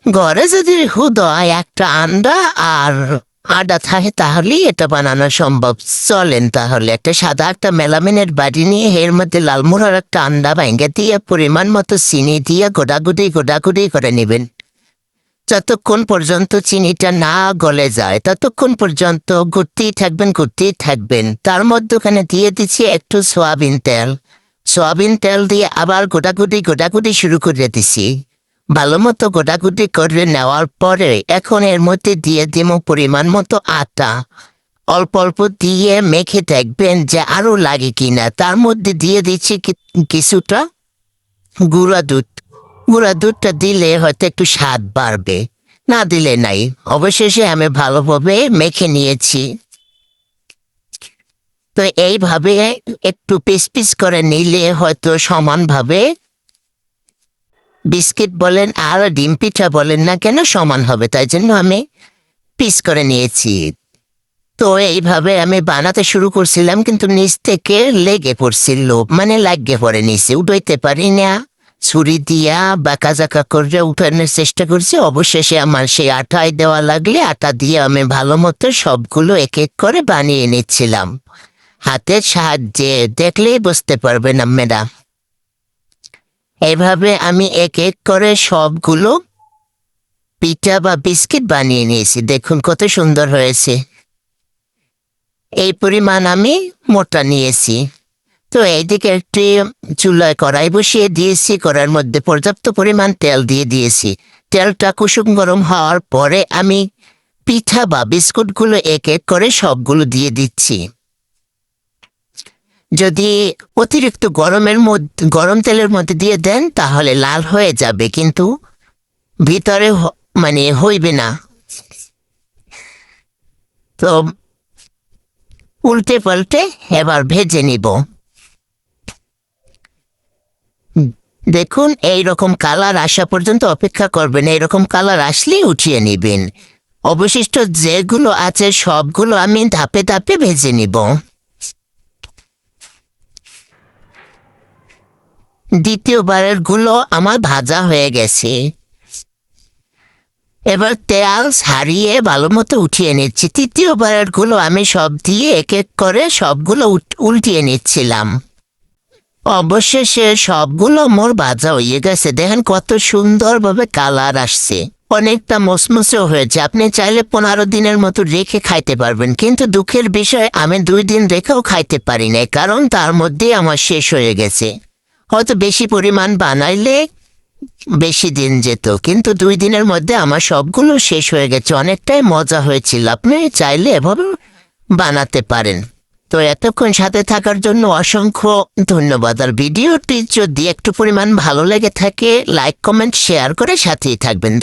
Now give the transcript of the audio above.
ঘরে যদি হুদয় একটা আন্ডা আর আদা থাকে তাহলেই এটা বানানো সম্ভব। চলেন তাহলে একটা সাদা একটা মেলামিনের বাড়ি নিয়ে এর মধ্যে লালমোড়ার একটা আন্ডা ভেঙে দিয়ে পরিমাণ মতো চিনি দিয়ে গোটাগুটি গোটাগুটি করে নেবেন। যতক্ষণ পর্যন্ত চিনিটা না গলে যায় ততক্ষণ পর্যন্ত ঘুরতেই থাকবেন। তার মধ্যখানে দিয়ে দিচ্ছি একটু সয়াবিন তেল। সয়াবিন তেল দিয়ে আবার গোটাগুটি শুরু করে দিছি। ভালো মতো গোটাগুটি করে নেওয়ার পরে এখন এর মধ্যে দিয়ে দিব পরিমাণ মতো আটা। অল্প অল্প দিয়ে মেখে দেখবেন যে আরো লাগে কিনা। তার মধ্যে দিয়ে দিচ্ছি কিছুটা গুঁড়া দুধ। গুঁড়া দুধটা দিলে হয়তো একটু স্বাদ বাড়বে, না দিলে নাই। অবশেষে আমি ভালোভাবে মেখে নিয়েছি। তো এইভাবে একটু পিস পিস করে নিলে হয়তো সমানভাবে বিস্কিট বলেন আর ডিম পিঠা বলেন না কেন সমান হবে, তাই জন্য আমি পিস করে নিয়েছি। তো এইভাবে আমি বানাতে শুরু করছিলাম কিন্তু নিচ থেকে লেগে পড়ছিল, মানে লাগিয়ে পড়ে নিচে, উঠাইতে পারি না। ছুরি দিয়া বাঁকা জাকা করে উঠানোর চেষ্টা করছি। অবশেষে আমার সেই আটায় দেওয়া লাগলে আটা দিয়ে আমি ভালো মতো সবগুলো এক এক করে বানিয়ে নিচ্ছিলাম হাতের সাহায্যে। দেখলেই বুঝতে পারবেন আপনারা। এভাবে আমি এক এক করে সবগুলো পিঠা বা বিস্কিট বানিয়ে নিয়েছি। দেখুন কত সুন্দর হয়েছে। এই পরিমাণ আমি মোটা নিয়েছি। তো এইদিকে একটি চুলায় কড়াই বসিয়ে দিয়েছি। কড়াইয়ের মধ্যে পর্যাপ্ত পরিমাণ তেল দিয়ে দিয়েছি। তেলটা কুসুম গরম হওয়ার পরে আমি পিঠা বা বিস্কুটগুলো এক এক করে সবগুলো দিয়ে দিচ্ছি। যদি অতিরিক্ত গরম তেলের মধ্যে দিয়ে দেন তাহলে লাল হয়ে যাবে, কিন্তু ভিতরে মানে হইবে না। তো উল্টে পাল্টে এবার ভেজে নিব। দেখুন এই রকম কালার আসা পর্যন্ত অপেক্ষা করবেন। এইরকম কালার আসলেই উঠিয়ে নিবেন। অবশিষ্ট যেগুলো আছে সবগুলো আমি ধাপে ধাপে ভেজে নিব। দ্বিতীয়বারের গুলো আমার ভাজা হয়ে গেছে। এবার তেল ছাড়িয়ে ভালো মতো উঠিয়ে নিচ্ছি। তৃতীয়বারের গুলো আমি সব দিয়ে এক এক করে সবগুলো উল্টিয়ে নিচ্ছিলাম। অবশেষে সবগুলো মোর ভাজা হয়ে গেছে। দেখেন কত সুন্দরভাবে কালার আসছে, অনেকটা মসমসেও হয়েছে। আপনি চাইলে 15 দিনের মতো রেখে খাইতে পারবেন, কিন্তু দুঃখের বিষয় আমি 2 দিন রেখেও খাইতে পারি না, কারণ তার মধ্যেই আমার শেষ হয়ে গেছে। হয়তো বেশি পরিমাণ বানাইলে বেশি দিন যেত, কিন্তু 2 দিনের মধ্যে আমার সবগুলো শেষ হয়ে গেছে। অনেকটাই মজা হয়েছিল। আপনি চাইলে এভাবে বানাতে পারেন। তো এতক্ষণ সাথে থাকার জন্য অসংখ্য ধন্যবাদ। আর ভিডিওটি যদি একটু পরিমাণ ভালো লেগে থাকে লাইক কমেন্ট শেয়ার করে সাথেই থাকবেন।